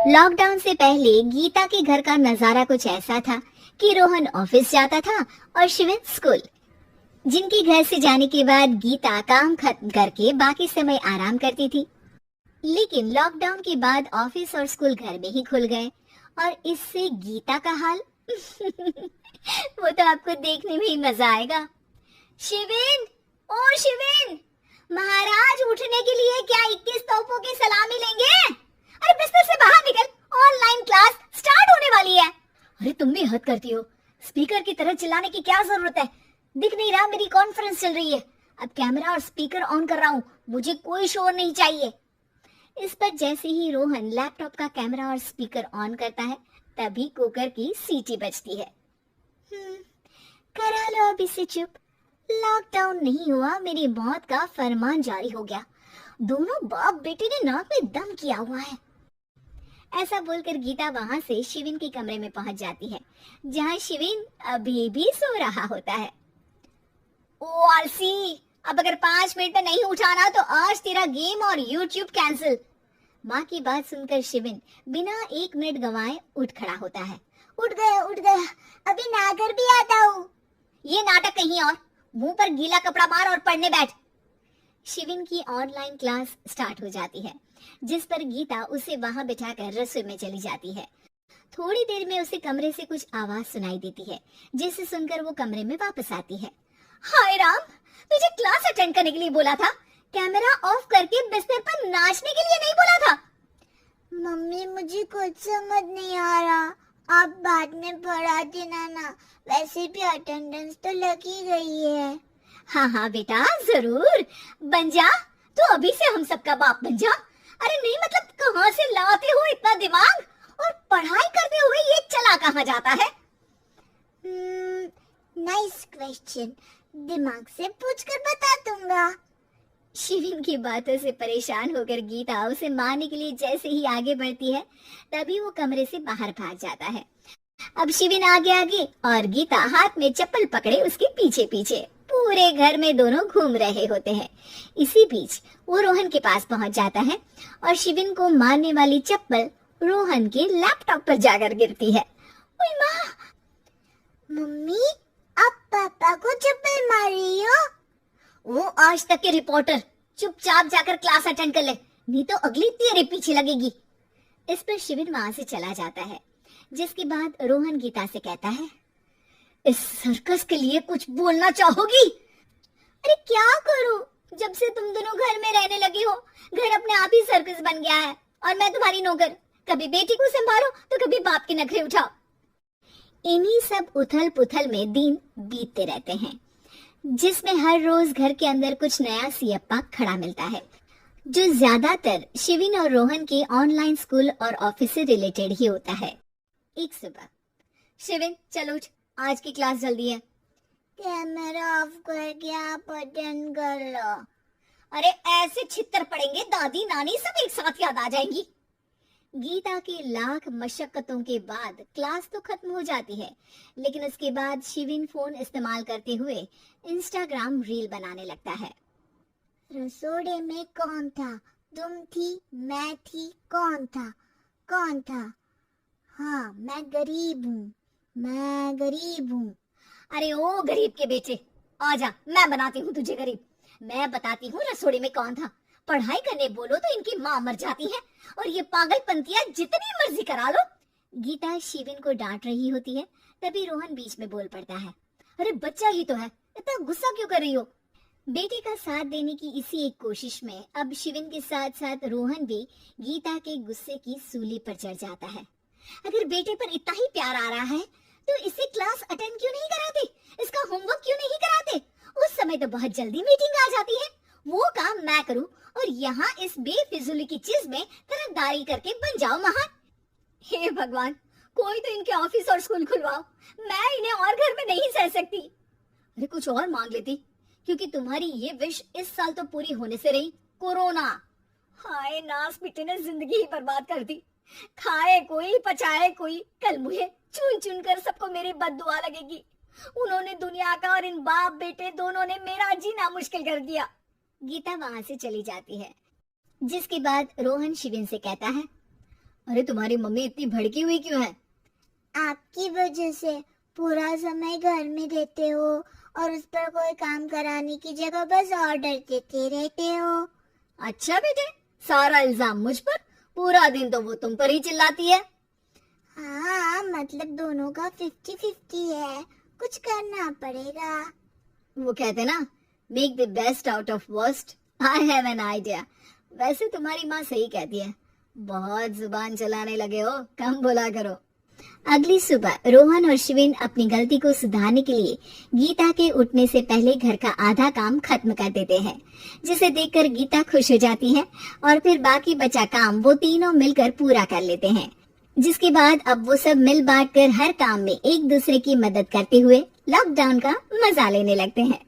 Lockdown से पहले गीता के घर का नजारा कुछ ऐसा था कि रोहन ऑफिस जाता था और शिविन स्कूल। जिनके घर से जाने के बाद गीता काम खत्म करके बाकी समय आराम करती थी। लेकिन लॉकडाउन के बाद ऑफिस और स्कूल घर में ही खुल गए और इससे गीता का हाल वो तो आपको देखने में ही मजा आएगा। शिविन, ओ शिविन, महाराज उठने के लिए क्या 21 तोपों की सलामी लेंगे? अरे बिस्तर से बाहर निकल, ऑनलाइन क्लास स्टार्ट होने वाली है। अरे तुम भी हद करती हो, स्पीकर की तरह चिल्लाने की क्या जरूरत है? दिख नहीं रहा मेरी कॉन्फ्रेंस चल रही है। अब कैमरा और स्पीकर ऑन कर रहा हूँ, मुझे कोई शोर नहीं चाहिए। इस पर जैसे ही रोहन लैपटॉप का कैमरा और स्पीकर ऑन करता है तभी कुकर की सीटी बजती है। करा लो अब इसे चुप। लॉकडाउन नहीं हुआ, मेरी मौत का फरमान जारी हो गया। दोनों बाप बेटे ने नाक में दम किया हुआ है। ऐसा बोलकर गीता वहां से शिविन के कमरे में पहुंच जाती है, जहां शिविन अभी भी सो रहा होता है। ओ आलसी, अब अगर 5 मिनट में नहीं उठाना तो आज तेरा गेम और यूट्यूब कैंसिल। माँ की बात सुनकर शिविन बिना 1 मिनट गंवाए उठ खड़ा होता है। उठ गया, अभी नागर भी आता हूँ। ये नाटक कहीं और, मुंह पर गीला कपड़ा मार और पढ़ने बैठ। शिविन की ऑनलाइन क्लास स्टार्ट हो जाती है, जिस पर गीता उसे वहां बिठाकर रसोई में चली जाती है। थोड़ी देर में उसे कमरे से कुछ आवाज सुनाई देती है, जिसे सुनकर वो कमरे में वापस आती है। हाय राम, तुझे क्लास अटेंड करने के लिए बोला था, कैमरा ऑफ करके बिस्तर पर नाचने के लिए नहीं बोला था। मम्मी मुझे कुछ समझ नहीं आ रहा, आप बाद में पढ़ा देना ना, वैसे भी अटेंडेंस तो लगी गई है। हाँ बेटा, जरूर बन जा, तो अभी से हम सबका बाप बन जा। अरे नहीं मतलब कहाँ से लाते हो इतना दिमाग, और पढ़ाई करते हुए ये चला कहाँ जाता है? नाइस क्वेश्चन, दिमाग से पूछकर बता दूंगा। शिविन की बातों से परेशान होकर गीता उसे मारने के लिए जैसे ही आगे बढ़ती है तभी वो कमरे से बाहर भाग जाता है। अब शिविन आगे और गीता हाथ में चप्पल पकड़े उसके पीछे पीछे पूरे घर में दोनों घूम रहे होते हैं। इसी बीच वो रोहन के पास पहुंच जाता है और शिविन को मारने वाली चप्पल रोहन के लैपटॉप पर जाकर गिरती है। ओए माँ! मम्मी, आप पापा को चप्पल मार रही हो? वो आज तक के रिपोर्टर, चुपचाप जाकर क्लास अटेंड कर ले, नहीं तो अगली तेरे पीछे लगेगी। इस पर शिविन वहां से चला जाता है, जिसके बाद रोहन गीता से कहता है, इस सर्कस के लिए कुछ बोलना चाहोगी? अरे क्या करूं, जब से तुम दोनों घर में रहने लगे हो, घर अपने आप ही सर्कस बन गया है और मैं तुम्हारी नौकर। कभी बेटी को संभालो तो कभी बाप के नखरे उठाओ। इन्हीं सब उथल पुथल में दिन बीतते रहते हैं, जिसमें हर रोज घर के अंदर कुछ नया सियप्पा खड़ा मिलता है, जो ज्यादातर शिविन और रोहन के ऑनलाइन स्कूल और ऑफिस से रिलेटेड ही होता है। एक सुबह, शिविन चलो उठ, आज की क्लास जल्दी है। कैमरा ऑफ करके आप अटेंड कर लो। अरे ऐसे छित्तर पड़ेंगे, दादी नानी सब एक साथ याद आ जाएंगी। गीता की लाख मशक्कतों के बाद क्लास तो खत्म हो जाती है, लेकिन उसके बाद शिविन फोन इस्तेमाल करते हुए इंस्टाग्राम रील बनाने लगता है। रसोड़े में कौन था? तुम थी, मैं थी, कौन था? कौन था? हाँ, मैं गरीब हूँ। अरे ओ गरीब के बेटे, आजा, मैं बनाती हूँ तुझे गरीब। मैं बताती हूँ रसोड़े में कौन था। पढ़ाई करने बोलो तो इनकी माँ मर जाती है और ये पागलपंतियां जितनी मर्जी करा लो। गीता शिविन को डांट रही होती है, तभी रोहन बीच में बोल पड़ता है, अरे बच्चा ही तो है, इतना गुस्सा क्यों कर रही हो? बेटे का साथ देने की इसी एक कोशिश में अब शिविन के साथ साथ रोहन भी गीता के गुस्से की सूली पर चढ़ जाता है। अगर बेटे पर इतना ही प्यार आ रहा है तो इसे क्लास अटेंड क्यों नहीं कराते, इसका होमवर्क क्यों नहीं कराते? उस समय तो बहुत जल्दी मीटिंग आ जाती है, वो काम मैं करूं और यहाँ इस बेफिजूली की चीज में तरफदारी करके बन जाओ महान। हे भगवान, कोई तो इनके ऑफिस और स्कूल खुलवाओ, मैं इन्हें और घर में नहीं सह सकती। अरे कुछ और मांग लेती, क्योंकि तुम्हारी ये विश इस साल तो पूरी होने से रही, कोरोना। हाय नास पिटे ने जिंदगी ही बर्बाद कर दी। खाए कोई पचाए कोई, कल मुझे चुन चुन कर सबको मेरी बद्दुआ लगेगी। उन्होंने दुनिया का और इन बाप बेटे दोनों ने मेरा जीना मुश्किल कर दिया। गीता वहां से चली जाती है, जिसके बाद रोहन शिविन से कहता है, अरे तुम्हारी मम्मी इतनी भड़की हुई क्यों है? आपकी वजह से पूरा समय घर में रहते हो और उस पर कोई काम कराने की जगह बस ऑर्डर देते रहते हो। अच्छा बेटे, सारा इल्जाम मुझ पर? पूरा दिन तो वो तुम पर ही चिल्लाती है। हाँ, मतलब दोनों का 50-50 है, कुछ करना पड़ेगा। वो कहते ना, make the best out of worst. I have an idea. वैसे तुम्हारी माँ सही कहती है, बहुत जुबान चलाने लगे हो, कम बोला करो। अगली सुबह रोहन और शिवेन अपनी गलती को सुधारने के लिए गीता के उठने से पहले घर का आधा काम खत्म कर देते हैं, जिसे देखकर गीता खुश हो जाती है और फिर बाकी बचा काम वो तीनों मिलकर पूरा कर लेते हैं। जिसके बाद अब वो सब मिल बांट कर हर काम में एक दूसरे की मदद करते हुए लॉकडाउन का मजा लेने लगते हैं।